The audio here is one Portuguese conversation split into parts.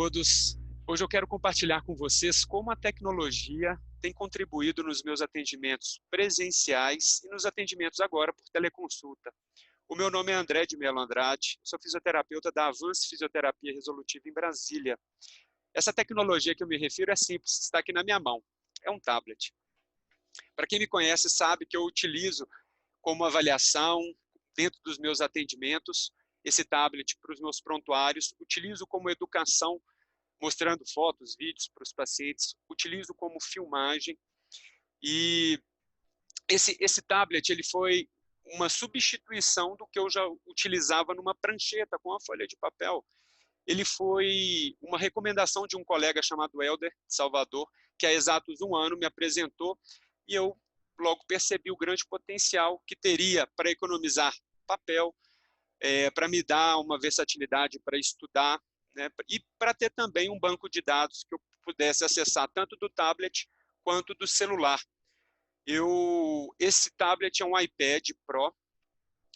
todos! Hoje eu quero compartilhar com vocês como a tecnologia tem contribuído nos meus atendimentos presenciais e nos atendimentos agora por teleconsulta. O meu nome é André de Mello Andrade, sou fisioterapeuta da Avance Fisioterapia Resolutiva em Brasília. Essa tecnologia que eu me refiro é simples, está aqui na minha mão, é um tablet. Para quem me conhece sabe que eu utilizo como avaliação dentro dos meus atendimentos esse tablet para os meus prontuários, utilizo como educação, mostrando fotos, vídeos para os pacientes, utilizo como filmagem e esse tablet ele foi uma substituição do que eu já utilizava numa prancheta com a folha de papel. Ele foi uma recomendação de um colega chamado Helder, de Salvador, que há exatos 1 ano me apresentou e eu logo percebi o grande potencial que teria para economizar papel, para me dar uma versatilidade para estudar, né, e para ter também um banco de dados que eu pudesse acessar tanto do tablet quanto do celular. Esse tablet é um iPad Pro,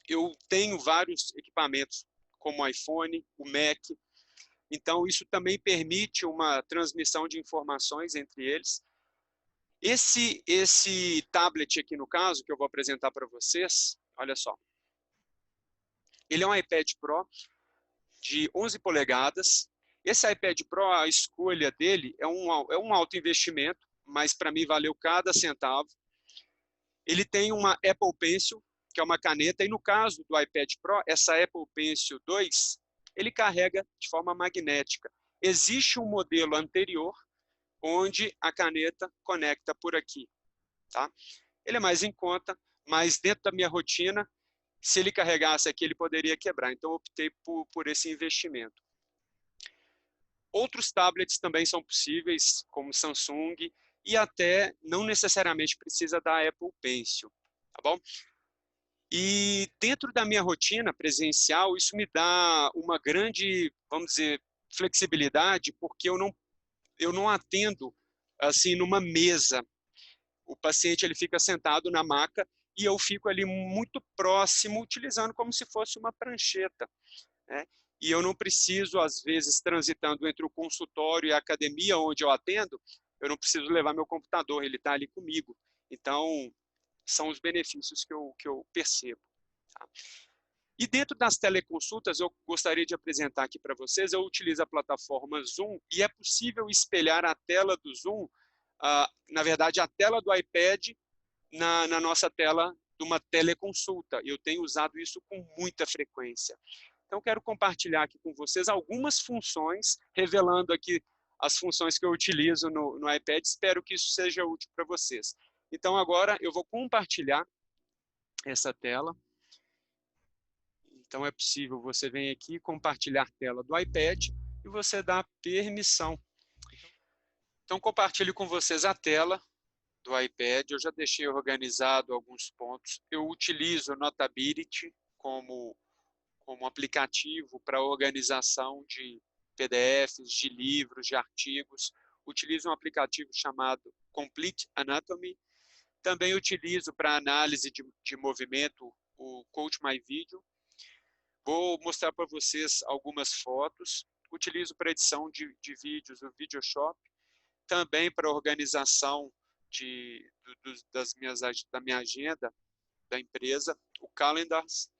eu tenho vários equipamentos como o iPhone, o Mac, então isso também permite uma transmissão de informações entre eles. Esse tablet aqui no caso, que eu vou apresentar para vocês, olha só, ele é um iPad Pro de 11 polegadas. Esse iPad Pro, a escolha dele é um alto investimento, mas para mim valeu cada centavo. Ele tem uma Apple Pencil, que é uma caneta, e no caso do iPad Pro, essa Apple Pencil 2, ele carrega de forma magnética. Existe um modelo anterior, onde a caneta conecta por aqui. Tá? Ele é mais em conta, mas dentro da minha rotina, se ele carregasse aqui, ele poderia quebrar. Então, eu optei por esse investimento. Outros tablets também são possíveis, como Samsung, e até não necessariamente precisa da Apple Pencil. Tá bom? E dentro da minha rotina presencial, isso me dá uma grande, vamos dizer, flexibilidade, porque eu não atendo assim numa mesa. O paciente ele fica sentado na maca e eu fico ali muito próximo, utilizando como se fosse uma prancheta, né? E eu não preciso, às vezes, transitando entre o consultório e a academia onde eu atendo, eu não preciso levar meu computador, ele está ali comigo. Então, são os benefícios que eu percebo. Tá? E dentro das teleconsultas, eu gostaria de apresentar aqui para vocês, eu utilizo a plataforma Zoom e é possível espelhar a tela do Zoom, na verdade, a tela do iPad na nossa tela de uma teleconsulta. Eu tenho usado isso com muita frequência. Então, quero compartilhar aqui com vocês algumas funções, revelando aqui as funções que eu utilizo no iPad. Espero que isso seja útil para vocês. Então, agora eu vou compartilhar essa tela. Então, é possível, você vem aqui, compartilhar tela do iPad e você dá permissão. Então, compartilho com vocês a tela do iPad. Eu já deixei organizado alguns pontos. Eu utilizo o Notability como aplicativo para organização de PDFs, de livros, de artigos. Utilizo um aplicativo chamado Complete Anatomy. Também utilizo para análise de movimento o Coach My Video. Vou mostrar para vocês algumas fotos. Utilizo para edição de vídeos o Videoshop. Também para organização da minha agenda da empresa, o Calendars.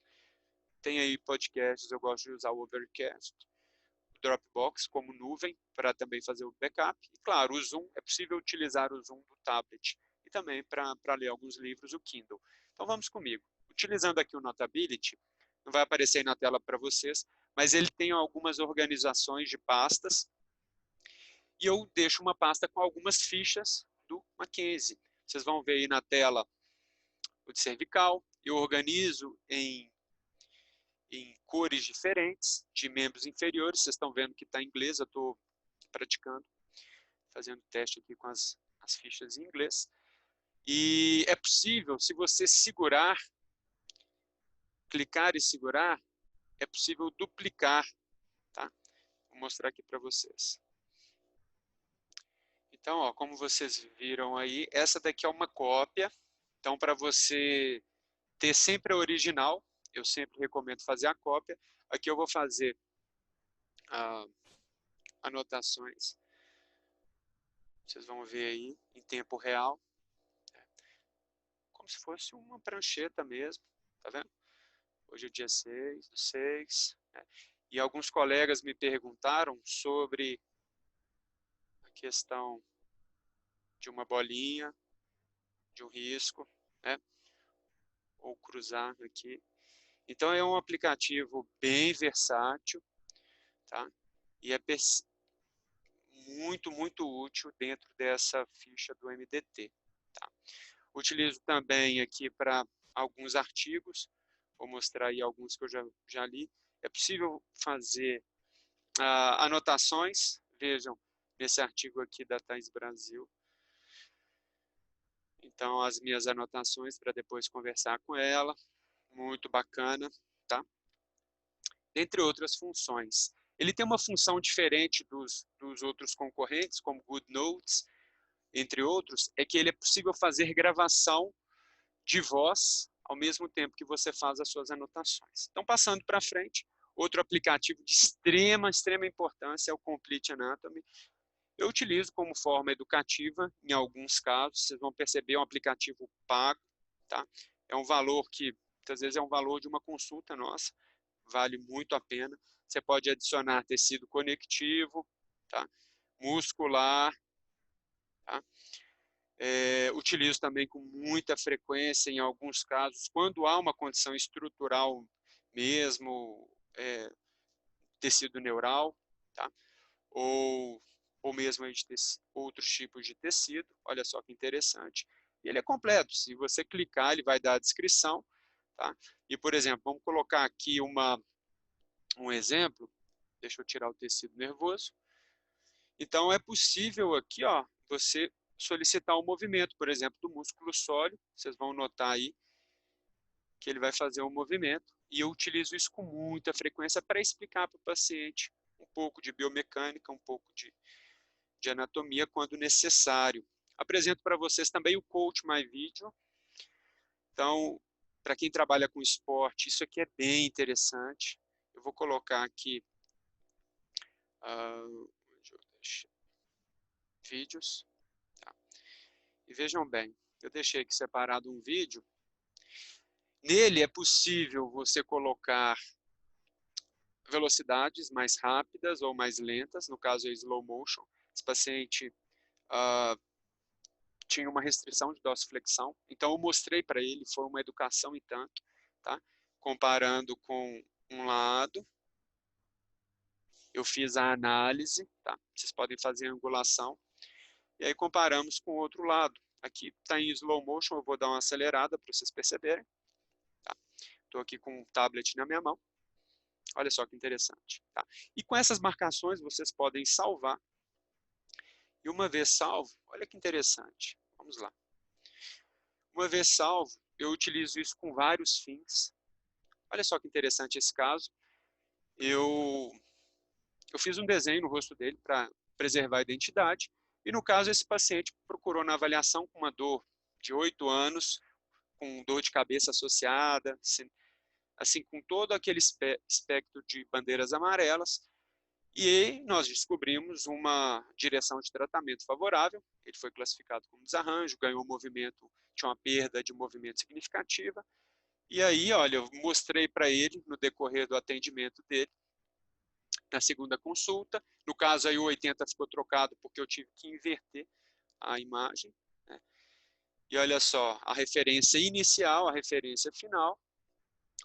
Tem aí podcasts, eu gosto de usar o Overcast, o Dropbox como nuvem, para também fazer o backup. E, claro, o Zoom, é possível utilizar o Zoom do tablet. E também para ler alguns livros, o Kindle. Então, vamos comigo. Utilizando aqui o Notability, não vai aparecer aí na tela para vocês, mas ele tem algumas organizações de pastas. E eu deixo uma pasta com algumas fichas do Mackenzie. Vocês vão ver aí na tela o de cervical. Eu organizo em cores diferentes, de membros inferiores. Vocês estão vendo que está em inglês, eu estou praticando, fazendo teste aqui com as fichas em inglês. E é possível, se você segurar, clicar e segurar, é possível duplicar. Tá? Vou mostrar aqui para vocês. Então, ó, como vocês viram aí, essa daqui é uma cópia. Então, para você ter sempre a original, eu sempre recomendo fazer a cópia. Aqui eu vou fazer anotações. Vocês vão ver aí em tempo real. Como se fosse uma prancheta mesmo, tá vendo? Hoje é dia 6/6. E alguns colegas me perguntaram sobre a questão de uma bolinha, de um risco, né? Ou cruzar aqui. Então é um aplicativo bem versátil, tá? E é muito, muito útil dentro dessa ficha do MDT, tá? Utilizo também aqui para alguns artigos, vou mostrar aí alguns que eu já li. É possível fazer anotações, vejam, nesse artigo aqui da Thais Brasil. Então, as minhas anotações para depois conversar com ela, muito bacana, tá? Dentre outras funções. Ele tem uma função diferente dos outros concorrentes, como GoodNotes, entre outros, é que ele é possível fazer gravação de voz ao mesmo tempo que você faz as suas anotações. Então, passando para frente, outro aplicativo de extrema importância é o Complete Anatomy. Eu utilizo como forma educativa, em alguns casos, vocês vão perceber, é um aplicativo pago, tá? É um valor que, muitas vezes, é um valor de uma consulta nossa, vale muito a pena. Você pode adicionar tecido conectivo, tá? Muscular, tá? Utilizo também com muita frequência, em alguns casos, quando há uma condição estrutural mesmo, tecido neural, tá? ou mesmo de outros tipos de tecido. Olha só que interessante. E ele é completo. Se você clicar, ele vai dar a descrição. Tá? E, por exemplo, vamos colocar aqui um exemplo. Deixa eu tirar o tecido nervoso. Então, é possível aqui, ó, você solicitar um movimento, por exemplo, do músculo sólido. Vocês vão notar aí que ele vai fazer um movimento. E eu utilizo isso com muita frequência para explicar para o paciente um pouco de biomecânica, um pouco de anatomia quando necessário. Apresento para vocês também o Coach My Video. Então, para quem trabalha com esporte, isso aqui é bem interessante. Eu vou colocar aqui vídeos. Tá. E vejam bem, eu deixei aqui separado um vídeo. Nele é possível você colocar velocidades mais rápidas ou mais lentas, no caso é slow motion. Esse paciente tinha uma restrição de dorsiflexão, então eu mostrei para ele, foi uma educação e tanto, tá? Comparando com um lado, eu fiz a análise, tá? Vocês podem fazer a angulação, e aí comparamos com o outro lado. Aqui está em slow motion, eu vou dar uma acelerada para vocês perceberem. Estou aqui com um tablet na minha mão. Olha só que interessante. Tá? E com essas marcações vocês podem salvar. E uma vez salvo, olha que interessante. Vamos lá. Uma vez salvo, eu utilizo isso com vários fins. Olha só que interessante esse caso. Eu fiz um desenho no rosto dele para preservar a identidade. E no caso, esse paciente procurou na avaliação com uma dor de 8 anos, com dor de cabeça associada, assim, com todo aquele espectro de bandeiras amarelas. E nós descobrimos uma direção de tratamento favorável. Ele foi classificado como desarranjo, ganhou movimento, tinha uma perda de movimento significativa. E aí, olha, eu mostrei para ele, no decorrer do atendimento dele, na segunda consulta. No caso, aí o 80 ficou trocado porque eu tive que inverter a imagem. Né? E olha só, a referência inicial, a referência final.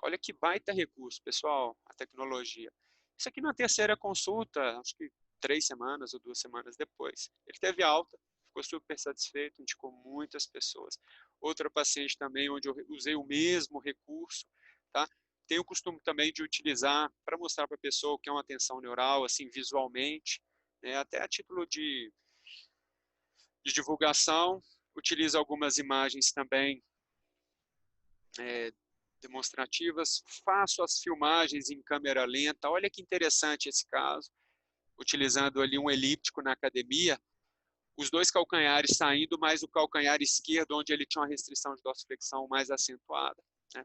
Olha que baita recurso, pessoal, a tecnologia. Isso aqui na terceira consulta, acho que 3 semanas ou 2 semanas depois. Ele teve alta, ficou super satisfeito, indicou muitas pessoas. Outra paciente também, onde eu usei o mesmo recurso, tá? Tenho o costume também de utilizar para mostrar para a pessoa o que é uma tensão neural, assim, visualmente, né? Até a título de divulgação. Utilizo algumas imagens também demonstrativas, faço as filmagens em câmera lenta. Olha que interessante esse caso, utilizando ali um elíptico na academia, os dois calcanhares saindo, mas o calcanhar esquerdo, onde ele tinha uma restrição de dorsiflexão mais acentuada. Né?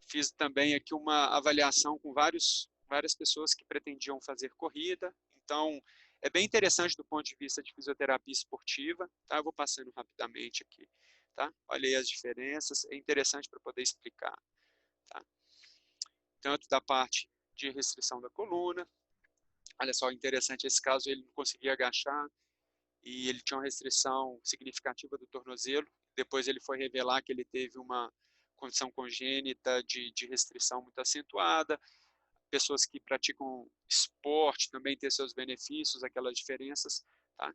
Fiz também aqui uma avaliação com vários várias pessoas que pretendiam fazer corrida. Então, é bem interessante do ponto de vista de fisioterapia esportiva, tá? Eu vou passando rapidamente aqui, tá? Olha aí as diferenças, é interessante para poder explicar, tá? Tanto da parte de restrição da coluna, olha só, interessante esse caso, ele não conseguia agachar e ele tinha uma restrição significativa do tornozelo. Depois ele foi revelar que ele teve uma condição congênita de restrição muito acentuada. Pessoas que praticam esporte também têm seus benefícios, aquelas diferenças, tá?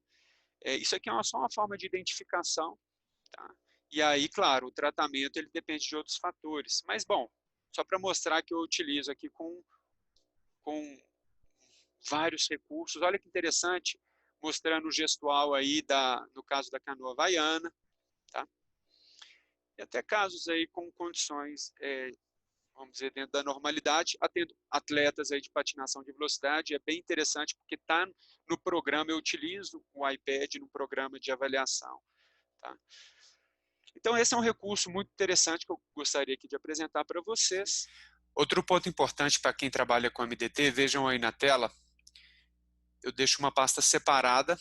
Isso aqui é só uma forma de identificação, tá? E aí, claro, o tratamento ele depende de outros fatores. Mas, bom, só para mostrar que eu utilizo aqui com vários recursos. Olha que interessante, mostrando o gestual aí, no caso da canoa havaiana, tá? E até casos aí com condições, vamos dizer, dentro da normalidade, atendo atletas aí de patinação de velocidade, é bem interessante porque está no programa, eu utilizo o iPad no programa de avaliação, tá? Então esse é um recurso muito interessante que eu gostaria aqui de apresentar para vocês. Outro ponto importante para quem trabalha com MDT, vejam aí na tela, eu deixo uma pasta separada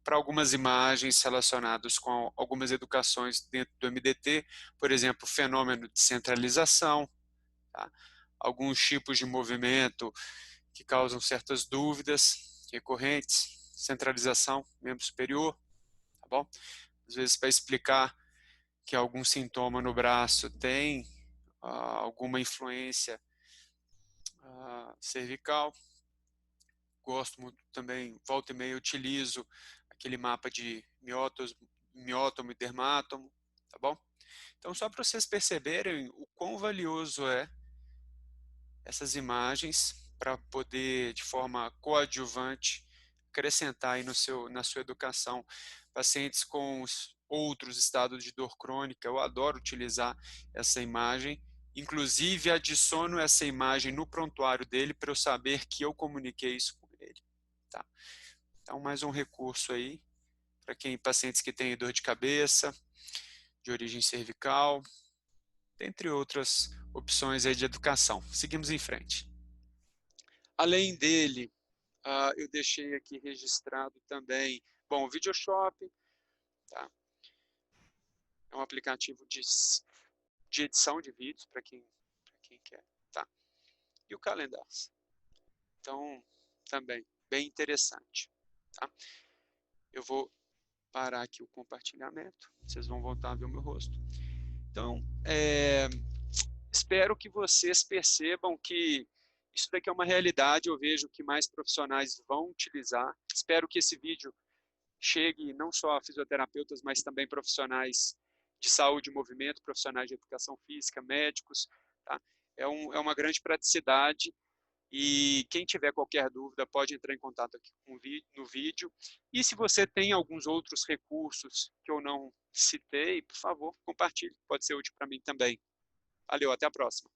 para algumas imagens relacionadas com algumas educações dentro do MDT, por exemplo, fenômeno de centralização, tá? Alguns tipos de movimento que causam certas dúvidas recorrentes, centralização, membro superior, tá bom? Às vezes para explicar que algum sintoma no braço tem alguma influência cervical. Gosto muito também, volta e meia utilizo aquele mapa de miótomo e dermátomo, tá bom? Então, só para vocês perceberem o quão valioso é essas imagens para poder, de forma coadjuvante, acrescentar aí na sua educação. Pacientes com outros estados de dor crônica, eu adoro utilizar essa imagem, inclusive adiciono essa imagem no prontuário dele para eu saber que eu comuniquei isso com ele. Tá? Então, mais um recurso aí para pacientes que têm dor de cabeça, de origem cervical, dentre outras opções aí de educação. Seguimos em frente. Além dele, eu deixei aqui registrado também, bom, o VideoShop, tá? É um aplicativo de edição de vídeos para quem quer, tá? E o Calendars. Então, também, bem interessante, tá? Eu vou parar aqui o compartilhamento, vocês vão voltar a ver o meu rosto. Então, espero que vocês percebam que isso daqui é uma realidade, eu vejo que mais profissionais vão utilizar. Espero que esse vídeo chegue não só a fisioterapeutas, mas também profissionais de saúde e movimento, profissionais de educação física, médicos, tá? É uma grande praticidade e quem tiver qualquer dúvida pode entrar em contato aqui no vídeo. E se você tem alguns outros recursos que eu não citei, por favor, compartilhe, pode ser útil para mim também. Valeu, até a próxima.